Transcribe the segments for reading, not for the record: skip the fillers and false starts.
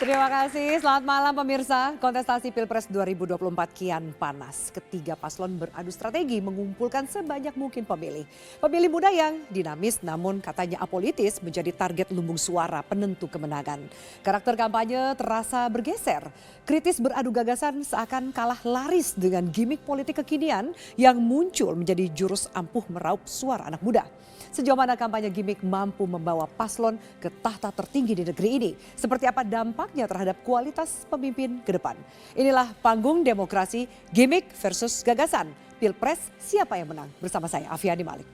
Terima kasih, selamat malam pemirsa. Kontestasi Pilpres 2024 kian panas. Ketiga paslon beradu strategi mengumpulkan sebanyak mungkin pemilih. Pemilih muda yang dinamis namun katanya apolitis menjadi target lumbung suara penentu kemenangan. Karakter kampanye terasa bergeser. Kritis beradu gagasan seakan kalah laris dengan gimmick politik kekinian yang muncul menjadi jurus ampuh meraup suara anak muda. Sejauh mana kampanye gimmick mampu membawa paslon ke tahta tertinggi di negeri ini? Seperti apa dampaknya terhadap kualitas pemimpin ke depan? Inilah panggung demokrasi gimmick versus gagasan. Pilpres siapa yang menang? Bersama saya Afiani Malik.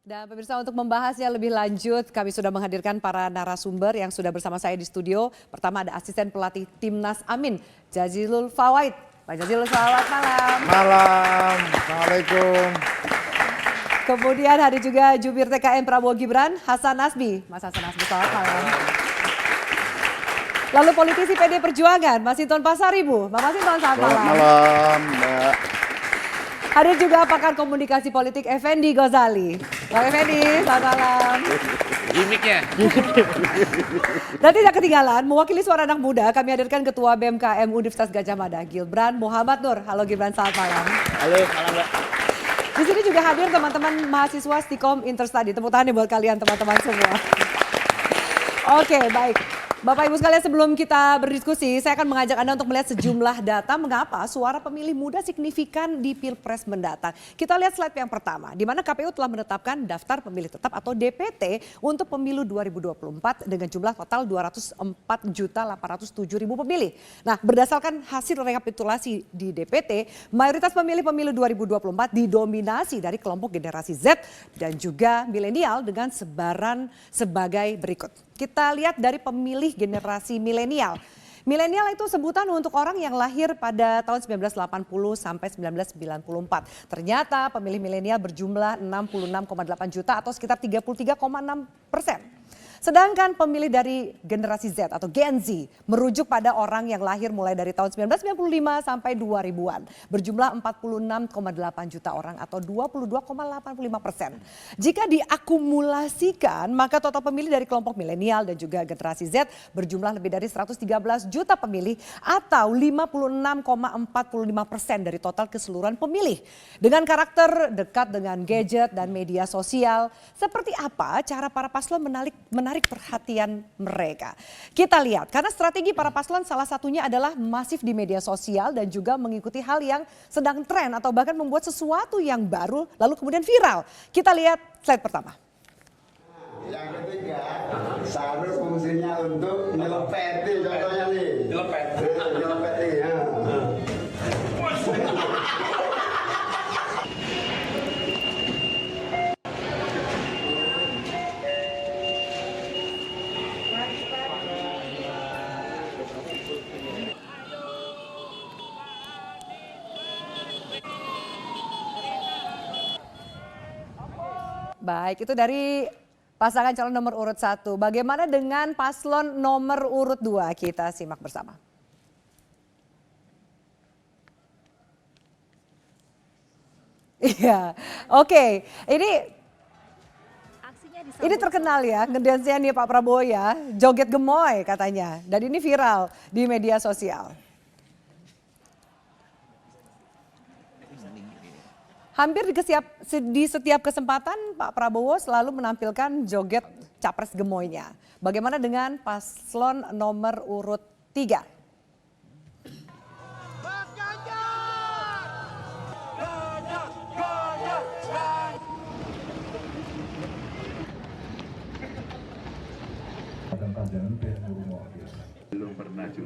Dan pemirsa, untuk membahasnya lebih lanjut kami sudah menghadirkan para narasumber yang sudah bersama saya di studio. Pertama ada asisten pelatih Timnas Amin, Jazilul Fawait. Pak Jazilul, selamat malam. Malam, Assalamualaikum. Kemudian hadir juga jubir TKN Prabowo Gibran, Hasan Nasbi. Mas Hasan Nasbi, selamat malam. Lalu politisi PD Perjuangan, Masinton Pasaribu. Pak Masinton, selamat malam. Selamat malam, Mbak. Hadir juga pakar komunikasi politik Effendi Ghazali. Bang Effendi, selamat malam. Gimiknya. Dan tidak ketinggalan, mewakili suara anak muda, kami hadirkan Ketua BMKM Universitas Gadjah Mada, Gibran Muhammad Nur. Halo Gibran, selamat malam. Halo, malam Mbak. Di sini juga hadir teman-teman mahasiswa Stikom Interstudy. Tepuk tangan buat kalian teman-teman semua. Oke, baik. Bapak Ibu sekalian, sebelum kita berdiskusi, saya akan mengajak Anda untuk melihat sejumlah data mengapa suara pemilih muda signifikan di Pilpres mendatang. Kita lihat slide yang pertama, di mana KPU telah menetapkan daftar pemilih tetap atau DPT untuk pemilu 2024 dengan jumlah total 204.807.000 pemilih. Nah, berdasarkan hasil rekapitulasi di DPT, mayoritas pemilih pemilu 2024 didominasi dari kelompok generasi Z dan juga milenial dengan sebaran sebagai berikut. Kita lihat dari pemilih generasi milenial. Milenial itu sebutan untuk orang yang lahir pada tahun 1980 sampai 1994. Ternyata pemilih milenial berjumlah 66,8 juta atau sekitar 33,6%. Sedangkan pemilih dari generasi Z atau Gen Z merujuk pada orang yang lahir mulai dari tahun 1995 sampai 2000-an. Berjumlah 46,8 juta orang atau 22,85%. Jika diakumulasikan maka total pemilih dari kelompok milenial dan juga generasi Z berjumlah lebih dari 113 juta pemilih atau 56,45% dari total keseluruhan pemilih. Dengan karakter dekat dengan gadget dan media sosial, seperti apa cara para paslon menarik perhatian mereka. Kita lihat, karena strategi para paslon salah satunya adalah masif di media sosial dan juga mengikuti hal yang sedang tren atau bahkan membuat sesuatu yang baru lalu kemudian viral. Kita lihat slide pertama. Yang ketiga, sarung fungsinya untuk nyelepet nih, contohnya nih. Nyelepet nih ya. Baik, itu dari pasangan calon nomor urut 1. Bagaimana dengan paslon nomor urut 2? Kita simak bersama. Iya, oke. Ini terkenal ya, ngedance-nya nih Pak Prabowo ya, joget gemoy katanya. Dan ini viral di media sosial. Hampir di setiap kesempatan Pak Prabowo selalu menampilkan joget capres gemoynya. Bagaimana dengan paslon nomor urut 3?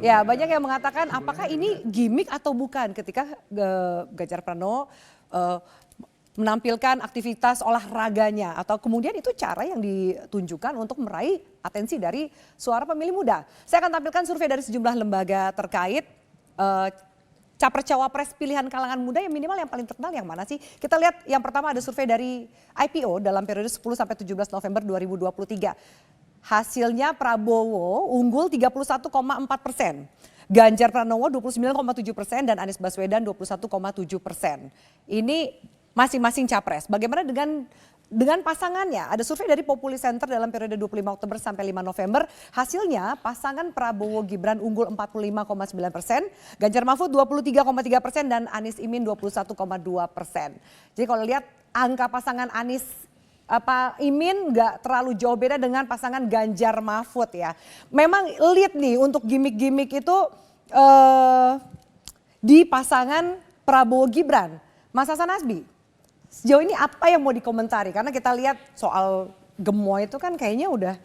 Ya, banyak yang mengatakan apakah ini gimmick atau bukan ketika Ganjar Pranowo menampilkan aktivitas olahraganya atau kemudian itu cara yang ditunjukkan untuk meraih atensi dari suara pemilih muda. Saya akan tampilkan survei dari sejumlah lembaga terkait capres-cawapres pilihan kalangan muda yang minimal yang paling terkenal yang mana sih? Kita lihat yang pertama ada survei dari IPO dalam periode 10 sampai 17 November 2023. Hasilnya Prabowo unggul 31,4%. Ganjar Pranowo 29,7% dan Anies Baswedan 21,7%. Ini masing-masing capres. Bagaimana dengan dengan pasangannya. Ada survei dari Populi Center dalam periode 25 Oktober sampai 5 November. Hasilnya pasangan Prabowo Gibran unggul 45,9%, Ganjar Mahfud 23,3% dan Anies Imin 21,2%. Jadi kalau lihat angka pasangan Anies Imin nggak terlalu jauh beda dengan pasangan Ganjar Mahfud ya. Memang lead nih untuk gimmick-gimmick itu di pasangan Prabowo Gibran. Mas Hasan Nasbi, sejauh ini apa yang mau dikomentari? Karena kita lihat soal gemoy itu kan kayaknya udah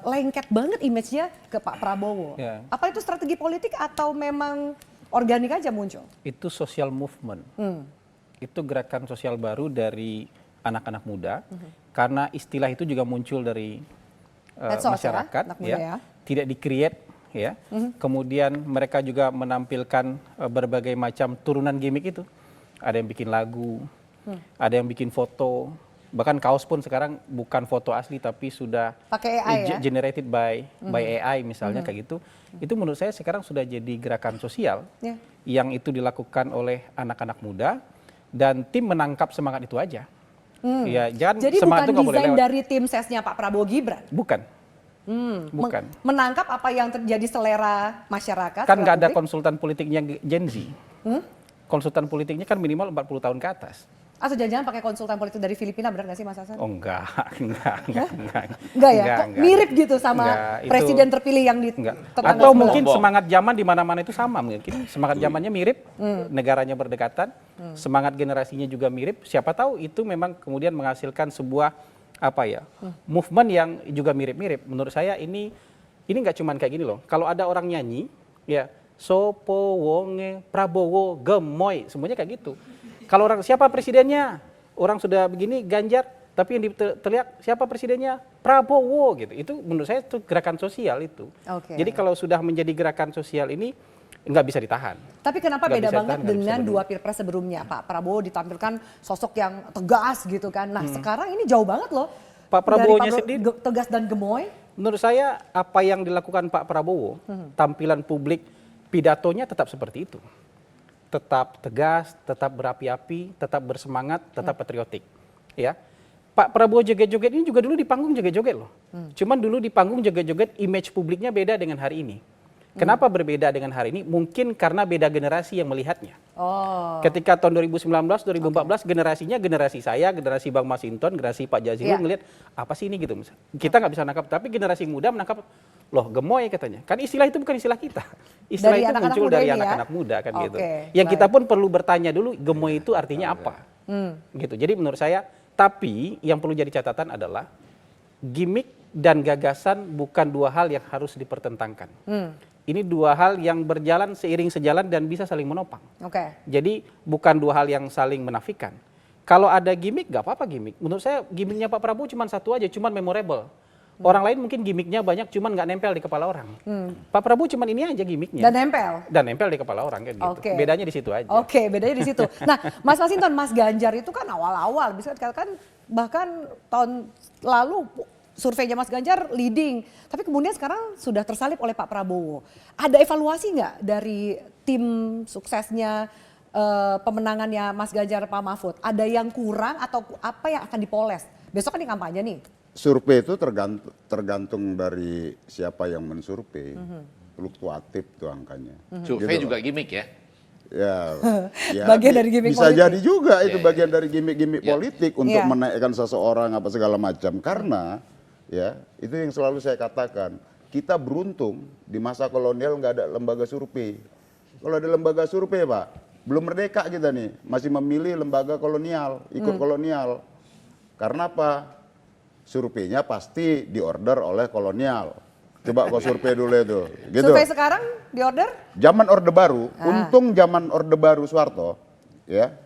lengket banget image-nya ke Pak Prabowo. Ya. Apa itu strategi politik atau memang organik aja muncul? Itu social movement. Itu gerakan sosial baru dari anak-anak muda. Karena istilah itu juga muncul dari Medsos masyarakat. anak muda ya. Tidak di-create. Ya. Kemudian mereka juga menampilkan berbagai macam turunan gimmick itu. Ada yang bikin lagu. Ada yang bikin foto, bahkan kaos pun sekarang bukan foto asli tapi sudah pakai AI ya? Generated by AI misalnya kayak gitu. Itu menurut saya sekarang sudah jadi gerakan sosial yang itu dilakukan oleh anak-anak muda dan tim menangkap semangat itu aja. Ya, jangan Jadi semangat bukan itu nggak boleh desain lewat. dari tim sesnya Pak Prabowo Gibran? Bukan. Bukan. Menangkap apa yang terjadi selera masyarakat? Kan nggak ada publik? konsultan politiknya Gen Z. Konsultan politiknya kan minimal 40 tahun ke atas. Atau jangan-jangan pakai konsultan politik dari Filipina, benar nggak sih Mas Hasan? Oh enggak. Enggak ya? Kok mirip gitu sama Enggak, itu- presiden terpilih yang di Enggak. tetangga Atau sebelah? mungkin semangat zaman di mana-mana itu sama mungkin. Semangat zamannya mirip, negaranya berdekatan, semangat generasinya juga mirip. Siapa tahu itu memang kemudian menghasilkan sebuah movement yang juga mirip-mirip. Menurut saya ini nggak cuman kayak gini loh. Kalau ada orang nyanyi, ya Sopo Wonge Prabowo Gemoy, semuanya kayak gitu. Kalau orang siapa presidennya, orang sudah begini Ganjar, tapi yang terlihat siapa presidennya Prabowo gitu. Itu menurut saya itu gerakan sosial itu. Oke. Jadi kalau sudah menjadi gerakan sosial ini nggak bisa ditahan. Tapi kenapa Nggak beda bisa banget ditahan, nggak bisa dengan berdua. dua pilpres sebelumnya? Pak Prabowo ditampilkan sosok yang tegas gitu kan. Nah sekarang ini jauh banget loh. Pak Prabowo-nya sendiri, tegas dan gemoy. menurut saya apa yang dilakukan Pak Prabowo, tampilan publik, pidatonya tetap seperti itu. Tetap tegas, tetap berapi-api, tetap bersemangat, tetap patriotik. Ya, Pak Prabowo joget-joget ini juga dulu di panggung joget-joget loh. Cuman dulu di panggung joget-joget image publiknya beda dengan hari ini. Kenapa berbeda dengan hari ini? Mungkin karena beda generasi yang melihatnya. Oh. Ketika tahun 2019, 2014 generasinya generasi saya, generasi Bang Masinton, generasi Pak Jazilul ngelihat apa sih ini gitu. Kita nggak bisa nangkap, tapi generasi muda menangkap, loh gemoy katanya. Kan istilah itu bukan istilah kita. Istilah Dari itu anak-anak muncul muda dari ini ya? anak-anak muda kan gitu. Oke, Yang kita baik. pun perlu bertanya dulu gemoy itu artinya apa. Gitu. Jadi menurut saya, tapi yang perlu jadi catatan adalah gimmick dan gagasan bukan dua hal yang harus dipertentangkan. Ini dua hal yang berjalan seiring sejalan dan bisa saling menopang. Oke. Jadi bukan dua hal yang saling menafikan. Kalau ada gimmick, nggak apa-apa gimmick. Menurut saya gimmicknya Pak Prabowo cuma satu aja, cuma memorable. Orang lain mungkin gimmicknya banyak, cuman nggak nempel di kepala orang. Pak Prabowo cuma ini aja gimmicknya. Dan nempel. Dan nempel di kepala orang kan gitu. Oke. Bedanya di situ aja. Oke, bedanya di situ. Nah, Mas Masinton, Mas Ganjar itu kan awal-awal, bisa dikatakan bahkan tahun lalu surveinya Mas Ganjar leading, tapi kemudian sekarang sudah tersalip oleh Pak Prabowo. Ada evaluasi nggak dari tim suksesnya pemenangannya Mas Ganjar Pak Mahfud? Ada yang kurang atau apa yang akan dipoles? Besok kan di kampanye nih. survei itu tergantung dari siapa yang mensurvei. Fluktuatif tuh angkanya. Survei Gitu juga loh. gimmick ya. Ya, Bagian dari gimmick bisa politik. jadi juga itu bagian dari gimmick-gimmick Ya. politik untuk Ya. menaikkan seseorang apa segala macam. Karena ya itu yang selalu saya katakan, kita beruntung di masa kolonial nggak ada lembaga survei. Kalau ada lembaga survei Pak, belum merdeka kita nih, masih memilih lembaga kolonial, ikut kolonial. Karena apa? Surveinya pasti diorder oleh kolonial. Coba kau survei dulu itu. Gitu. Survei sekarang di order? Zaman Orde Baru, untung zaman Orde Baru Soeharto, ya,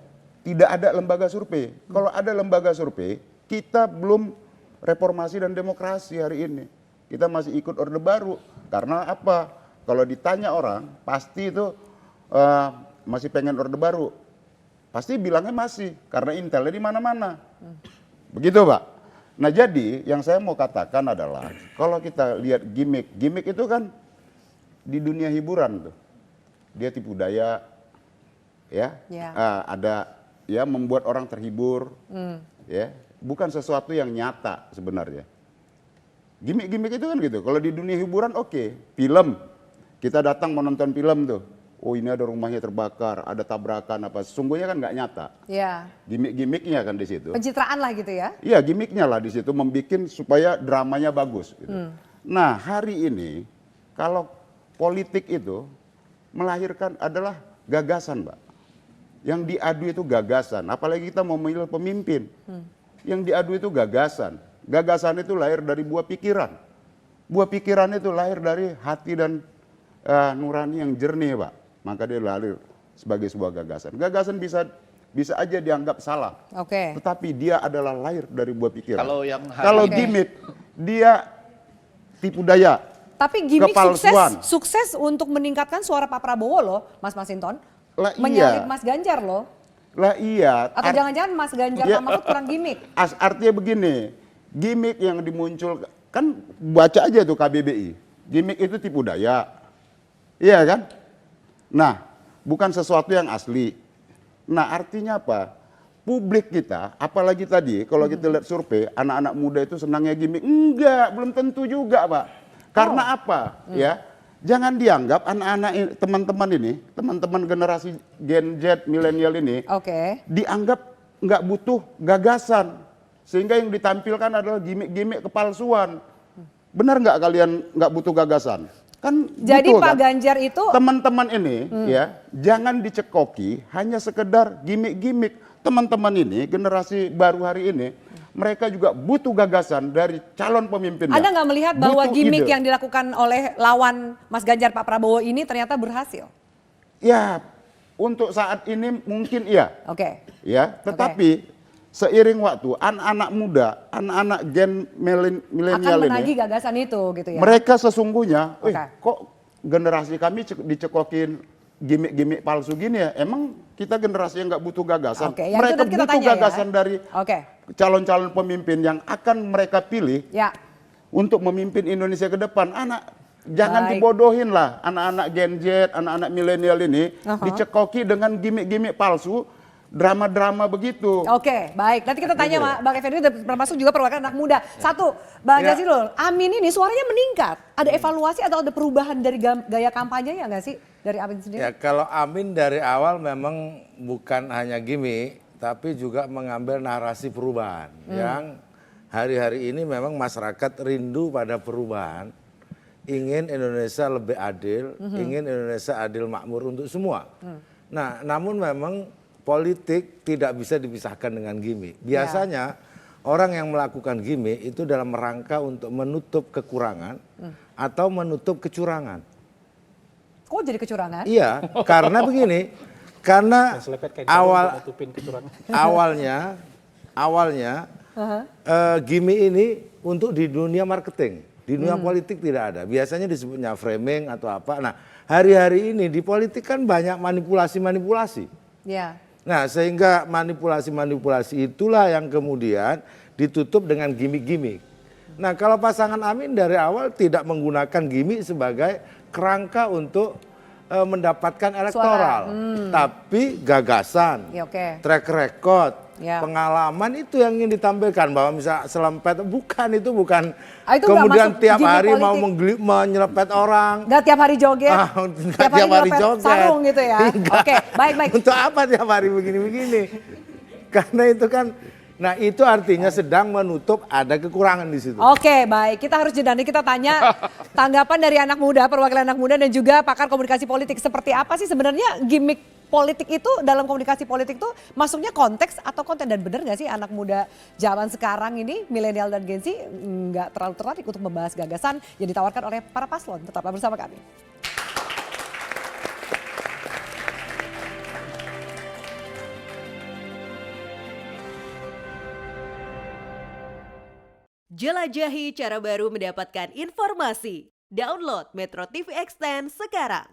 tidak ada lembaga survei. Kalau ada lembaga survei, kita belum reformasi dan demokrasi hari ini. Kita masih ikut Orde Baru. Karena apa? Kalau ditanya orang, pasti itu masih pengen Orde Baru. Pasti bilangnya masih, karena intelnya di mana-mana. Begitu Pak. Nah jadi yang saya mau katakan adalah, kalau kita lihat gimmick itu kan di dunia hiburan tuh. Dia tipu daya, ya, Ya. ada ya membuat orang terhibur, ya. bukan sesuatu yang nyata sebenarnya. Gimik-gimik itu kan gitu. Kalau di dunia hiburan oke, film. Kita datang menonton film tuh. Oh ini ada rumahnya terbakar, ada tabrakan apa. Sesungguhnya kan nggak nyata. Ya. Gimik-gimiknya kan di situ. Pencitraan lah gitu ya. Iya gimiknya lah di situ membuat supaya dramanya bagus. Gitu. Nah hari ini kalau politik itu melahirkan adalah gagasan, Mbak. Yang diadu itu gagasan. Apalagi kita mau memilih pemimpin. Yang diadu itu gagasan. Gagasan itu lahir dari buah pikiran. Buah pikiran itu lahir dari hati dan nurani yang jernih, Pak. Maka dia lahir sebagai sebuah gagasan. Gagasan bisa aja dianggap salah. Oke. Tetapi dia adalah lahir dari buah pikiran. Kalau yang Kalau gimmick, dia tipu daya. Tapi gimmick Kepalsuan. sukses untuk meningkatkan suara Pak Prabowo loh, Mas Masinton. Lah Menyalip iya. Mas Ganjar loh. Lah iya. Atau jangan-jangan Mas Ganjar Ya. Pak Mahfud kurang gimmick. Artinya begini, gimmick yang dimunculkan, kan baca aja tuh KBBI. Gimmick itu tipu daya. Iya kan? Nah, bukan sesuatu yang asli. Nah, artinya apa? Publik kita, apalagi tadi kalau kita lihat survei, anak-anak muda itu senangnya gimmick. Enggak, belum tentu juga, Pak. Karena apa? Ya, jangan dianggap anak-anak teman-teman ini, teman-teman generasi Gen Z, milenial ini, Oke. dianggap nggak butuh gagasan. Sehingga yang ditampilkan adalah gimmick-gimmick kepalsuan. Benar nggak kalian nggak butuh gagasan? Kan Jadi butuh, Pak kan? Ganjar itu Teman-teman ini ya, jangan dicekoki hanya sekedar gimmick-gimmick. Teman-teman ini, generasi baru hari ini, mereka juga butuh gagasan dari calon pemimpinnya. Anda nggak melihat bahwa Butuh gimmick ide. yang dilakukan oleh lawan Mas Ganjar Pak Prabowo ini ternyata berhasil? Ya, untuk saat ini mungkin iya. Oke. Ya, tetapi seiring waktu anak-anak muda, anak-anak gen Akan milenial menagih ini, gagasan itu gitu ya. mereka sesungguhnya, Oke. kok generasi kami dicekokin gimmick-gimmick palsu gini ya? Emang kita generasi yang nggak butuh gagasan? Oke, yang itu Mereka nanti kita butuh tanya ya. gagasan dari Oke. calon-calon pemimpin yang akan mereka pilih Ya. untuk memimpin Indonesia ke depan. Jangan Baik. dibodohin lah anak-anak Gen Z, anak-anak milenial ini Aha. dicekoki dengan gimmick-gimmick palsu, drama-drama begitu. Oke, baik. Nanti kita tanya Bang Effendi, termasuk juga perwakilan anak muda. Satu, Bang Ya. Jazilul, Amin ini suaranya meningkat. Ada evaluasi atau ada perubahan dari gaya kampanye ya nggak sih dari Amin sendiri? Ya kalau Amin dari awal memang bukan hanya gimmick, tapi juga mengambil narasi perubahan yang hari-hari ini memang masyarakat rindu pada perubahan, ingin Indonesia lebih adil, ingin Indonesia adil makmur untuk semua. Nah, namun memang politik tidak bisa dipisahkan dengan gimmick. Biasanya orang yang melakukan gimmick itu dalam rangka untuk menutup kekurangan atau menutup kecurangan. Kok jadi kecurangan? Iya, karena begini, karena awalnya gimmick ini untuk di dunia marketing, di dunia politik tidak ada. Biasanya disebutnya framing atau apa. Nah, hari-hari ini di politik kan banyak manipulasi-manipulasi. Ya. Nah, sehingga manipulasi-manipulasi itulah yang kemudian ditutup dengan gimmick-gimmick. Nah, kalau pasangan Amin dari awal tidak menggunakan gimmick sebagai kerangka untuk mendapatkan elektoral, tapi gagasan, Ya, oke. track record, Ya. pengalaman itu yang ingin ditampilkan, bahwa misal selempet, itu bukan Ah, itu nggak kemudian masuk tiap gimmick hari mau politik. menyelepet orang. Nggak tiap hari joget, Nggak tiap hari nyopet joget. sarung gitu ya. Enggak. Oke, baik. Untuk apa tiap hari begini-begini? Karena itu kan, nah itu artinya sedang menutup ada kekurangan di situ. Oke, baik. Kita harus jeda. Nanti kita tanya tanggapan dari anak muda, perwakilan anak muda dan juga pakar komunikasi politik. Seperti apa sih sebenarnya gimmick politik itu dalam komunikasi politik itu masuknya konteks atau konten, dan benar nggak sih anak muda zaman sekarang ini, milenial dan Gen Z nggak terlalu tertarik untuk membahas gagasan yang ditawarkan oleh para paslon? Tetaplah bersama kami. Jelajahi cara baru mendapatkan informasi. Download Metro TV Extend sekarang.